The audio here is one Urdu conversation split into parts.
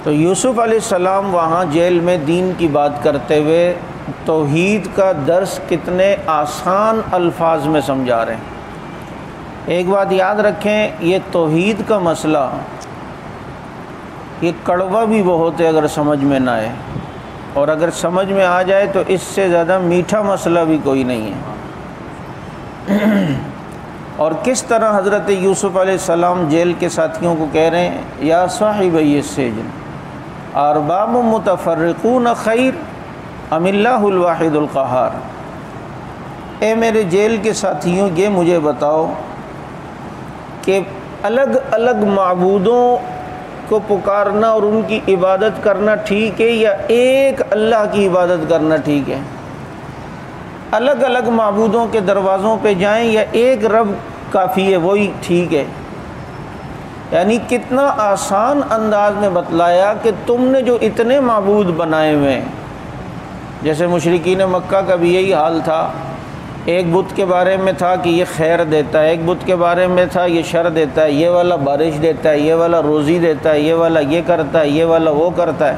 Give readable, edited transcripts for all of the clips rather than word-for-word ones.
تو یوسف علیہ السلام وہاں جیل میں دین کی بات کرتے ہوئے توحید کا درس کتنے آسان الفاظ میں سمجھا رہے ہیں۔ ایک بات یاد رکھیں، یہ توحید کا مسئلہ یہ کڑوا بھی بہت ہے اگر سمجھ میں نہ آئے، اور اگر سمجھ میں آ جائے تو اس سے زیادہ میٹھا مسئلہ بھی کوئی نہیں ہے۔ اور کس طرح حضرت یوسف علیہ السلام جیل کے ساتھیوں کو کہہ رہے ہیں، یا صاحبی السجن ارباب متفرقون خیر ام اللہ الواحد القہار، اے میرے جیل کے ساتھیوں یہ مجھے بتاؤ کہ الگ الگ معبودوں کو پکارنا اور ان کی عبادت کرنا ٹھیک ہے یا ایک اللہ کی عبادت کرنا ٹھیک ہے؟ الگ الگ معبودوں کے دروازوں پہ جائیں یا ایک رب کافی ہے وہی ٹھیک ہے؟ یعنی کتنا آسان انداز میں بتلایا کہ تم نے جو اتنے معبود بنائے ہوئے ہیں، جیسے مشرکین مکہ کا بھی یہی حال تھا، ایک بت کے بارے میں تھا کہ یہ خیر دیتا ہے، ایک بت کے بارے میں تھا یہ شر دیتا ہے، یہ والا بارش دیتا ہے، یہ والا روزی دیتا ہے، یہ والا یہ کرتا ہے، یہ والا وہ کرتا ہے۔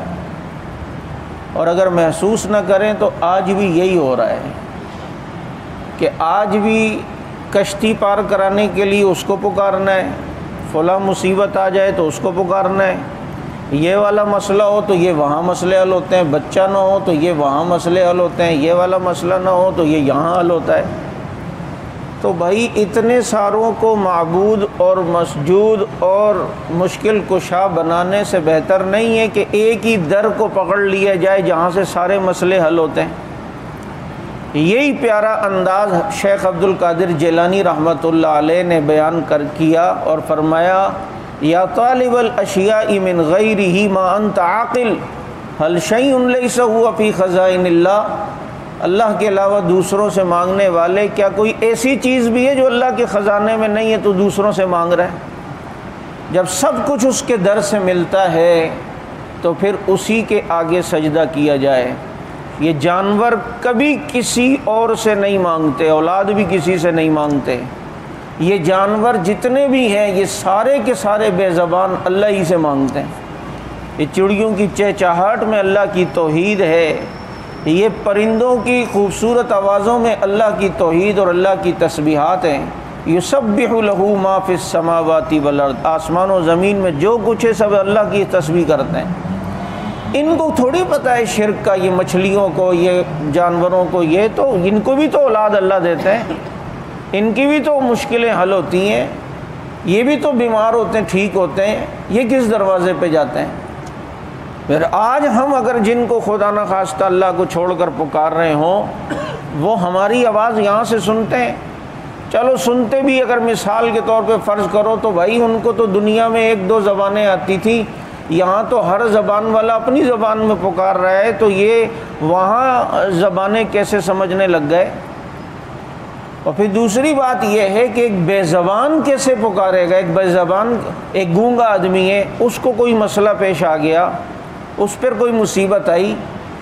اور اگر محسوس نہ کریں تو آج بھی یہی ہو رہا ہے کہ آج بھی کشتی پار کرانے کے لیے اس کو پکارنا ہے، فلاں مصیبت آ جائے تو اس کو پکارنا ہے، یہ والا مسئلہ ہو تو یہ وہاں مسئلے حل ہوتے ہیں، بچہ نہ ہو تو یہ وہاں مسئلے حل ہوتے ہیں، یہ والا مسئلہ نہ ہو تو یہ یہاں حل ہوتا ہے۔ تو بھائی اتنے ساروں کو معبود اور مسجود اور مشکل کشا بنانے سے بہتر نہیں ہے کہ ایک ہی در کو پکڑ لیا جائے جہاں سے سارے مسئلے حل ہوتے ہیں۔ یہی پیارا انداز شیخ عبد القادر جیلانی رحمۃ اللہ علیہ نے بیان کیا اور فرمایا، یا طالب الاشیاء من غیرہ ما انت عاقل هل شیء لیس هو فی خزائن اللہ، اللہ کے علاوہ دوسروں سے مانگنے والے کیا کوئی ایسی چیز بھی ہے جو اللہ کے خزانے میں نہیں ہے تو دوسروں سے مانگ رہا ہے؟ جب سب کچھ اس کے در سے ملتا ہے تو پھر اسی کے آگے سجدہ کیا جائے۔ یہ جانور کبھی کسی اور سے نہیں مانگتے، اولاد بھی کسی سے نہیں مانگتے، یہ جانور جتنے بھی ہیں یہ سارے کے سارے بے زبان اللہ ہی سے مانگتے ہیں۔ یہ چڑیوں کی چہچہاہٹ میں اللہ کی توحید ہے، یہ پرندوں کی خوبصورت آوازوں میں اللہ کی توحید اور اللہ کی تسبیحات ہیں۔ یسبح لہ ما فی السماوات والارض، آسمان و زمین میں جو کچھ ہے سب اللہ کی تسبیح کرتے ہیں۔ ان کو تھوڑی پتہ ہے شرک کا، یہ مچھلیوں کو، یہ جانوروں کو، یہ تو ان کو بھی تو اولاد اللہ دیتے ہیں، ان کی بھی تو مشکلیں حل ہوتی ہیں، یہ بھی تو بیمار ہوتے ہیں ٹھیک ہوتے ہیں، یہ کس دروازے پہ جاتے ہیں؟ پھر آج ہم اگر جن کو خدا نہ خواستہ اللہ کو چھوڑ کر پکار رہے ہوں وہ ہماری آواز یہاں سے سنتے ہیں، چلو سنتے بھی اگر مثال کے طور پہ فرض کرو تو بھائی ان کو تو دنیا میں ایک دو زبانیں آتی تھیں، یہاں تو ہر زبان والا اپنی زبان میں پکار رہا ہے، تو یہ وہاں زبانیں کیسے سمجھنے لگ گئے؟ اور پھر دوسری بات یہ ہے کہ ایک بے زبان کیسے پکارے گا؟ ایک بے زبان، ایک گونگا آدمی ہے، اس کو کوئی مسئلہ پیش آ گیا، اس پر کوئی مصیبت آئی،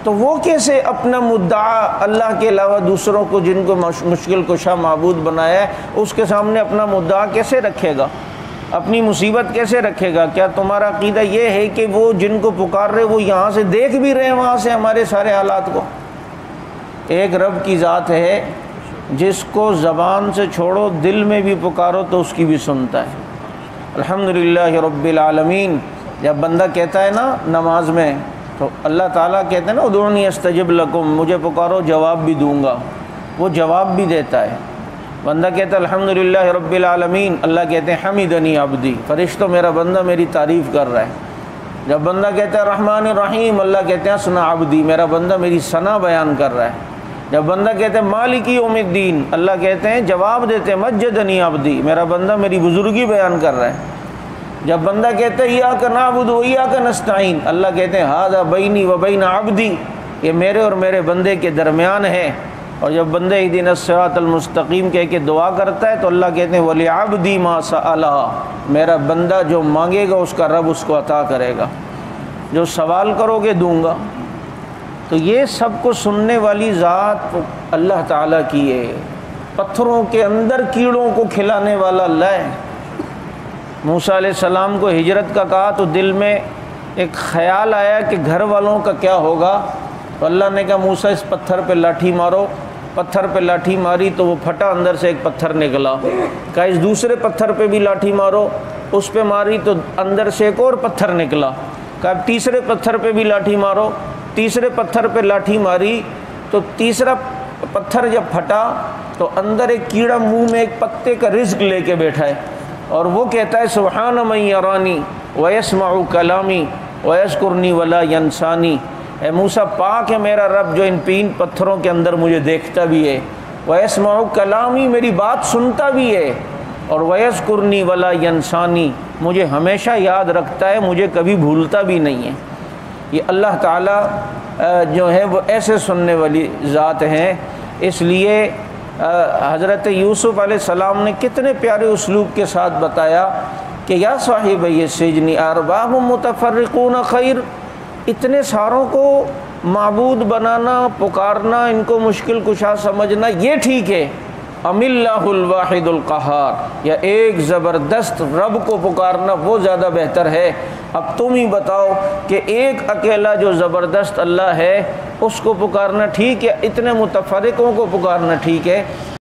تو وہ کیسے اپنا مدعا اللہ کے علاوہ دوسروں کو جن کو مشکل کشا معبود بنایا ہے اس کے سامنے اپنا مدعا کیسے رکھے گا؟ اپنی مصیبت کیسے رکھے گا؟ کیا تمہارا عقیدہ یہ ہے کہ وہ جن کو پکار رہے وہ یہاں سے دیکھ بھی رہے ہیں وہاں سے ہمارے سارے حالات کو؟ ایک رب کی ذات ہے جس کو زبان سے چھوڑو دل میں بھی پکارو تو اس کی بھی سنتا ہے۔ الحمدللہ رب العالمین جب بندہ کہتا ہے نا نماز میں تو اللہ تعالیٰ کہتے ہیں نا ادعونی استجب لکم، مجھے پکارو جواب بھی دوں گا، وہ جواب بھی دیتا ہے۔ بندہ کہتا ہے الحمدللہ رب العالمین، اللہ کہتے ہیں حمیدنی عبدی، فرشتوں میرا بندہ میری تعریف کر رہا ہے۔ جب بندہ کہتا ہے الرحمن الرحیم، اللہ کہتے ہیں ثنا عبدی، میرا بندہ میری ثنا بیان کر رہا ہے۔ جب بندہ کہتے ہیں مالک یوم الدین، اللہ کہتے ہیں جواب دیتے ہیں مجدنی عبدی، میرا بندہ میری بزرگی بیان کر رہا ہے۔ جب بندہ کہتا ہے ایاک نعبد و ایاک نستعین، اللہ کہتے ہیں ھذا بینی و بین عبدی، یہ میرے اور میرے بندے کے درمیان ہے۔ اور جب بندہ اہدنا الصراط المستقیم کہہ کے دعا کرتا ہے تو اللہ کہتے ہیں وَلِعَبْدِي مَا سَأَلَهَا، میرا بندہ جو مانگے گا اس کا رب اس کو عطا کرے گا، جو سوال کرو گے دوں گا۔ تو یہ سب کو سننے والی ذات اللہ تعالیٰ کی ہے، پتھروں کے اندر کیڑوں کو کھلانے والا اللہ ہے۔ موسیٰ علیہ السلام کو ہجرت کا کہا تو دل میں ایک خیال آیا کہ گھر والوں کا کیا ہوگا، تو اللہ نے کہا موسیٰ اس پتھر پہ لاٹھی مارو، پتھر پہ لاٹھی ماری تو وہ پھٹا، اندر سے ایک پتھر نکلا، کہا اس دوسرے پتھر پہ بھی لاٹھی مارو، اس پہ ماری تو اندر سے ایک اور پتھر نکلا، کہا تیسرے پتھر پہ بھی لاٹھی مارو، تیسرے پتھر پہ لاٹھی ماری تو تیسرا پتھر جب پھٹا تو اندر ایک کیڑا منہ میں ایک پتے کا رزق لے کے بیٹھا ہے، اور وہ کہتا ہے سبحان من یرانی ویسمع کلامی ویذکرنی ولا ینسانی، اے موسیٰ پاک ہے میرا رب جو ان 3 پتھروں کے اندر مجھے دیکھتا بھی ہے، ویسمع کلامی میری بات سنتا بھی ہے، اور ویذکرنی ولا ینسانی مجھے ہمیشہ یاد رکھتا ہے، مجھے کبھی بھولتا بھی نہیں ہے۔ یہ اللہ تعالیٰ جو ہے وہ ایسے سننے والی ذات ہیں، اس لیے حضرت یوسف علیہ السلام نے کتنے پیارے اسلوب کے ساتھ بتایا کہ یا صاحب السجن ارباب متفرقون خیر، اتنے ساروں کو معبود بنانا، پکارنا، ان کو مشکل کشا سمجھنا یہ ٹھیک ہے، ام اللہ الواحد القہار، یا ایک زبردست رب کو پکارنا وہ زیادہ بہتر ہے۔ اب تم ہی بتاؤ کہ ایک اکیلا جو زبردست اللہ ہے اس کو پکارنا ٹھیک ہے، اتنے متفرقوں کو پکارنا ٹھیک ہے؟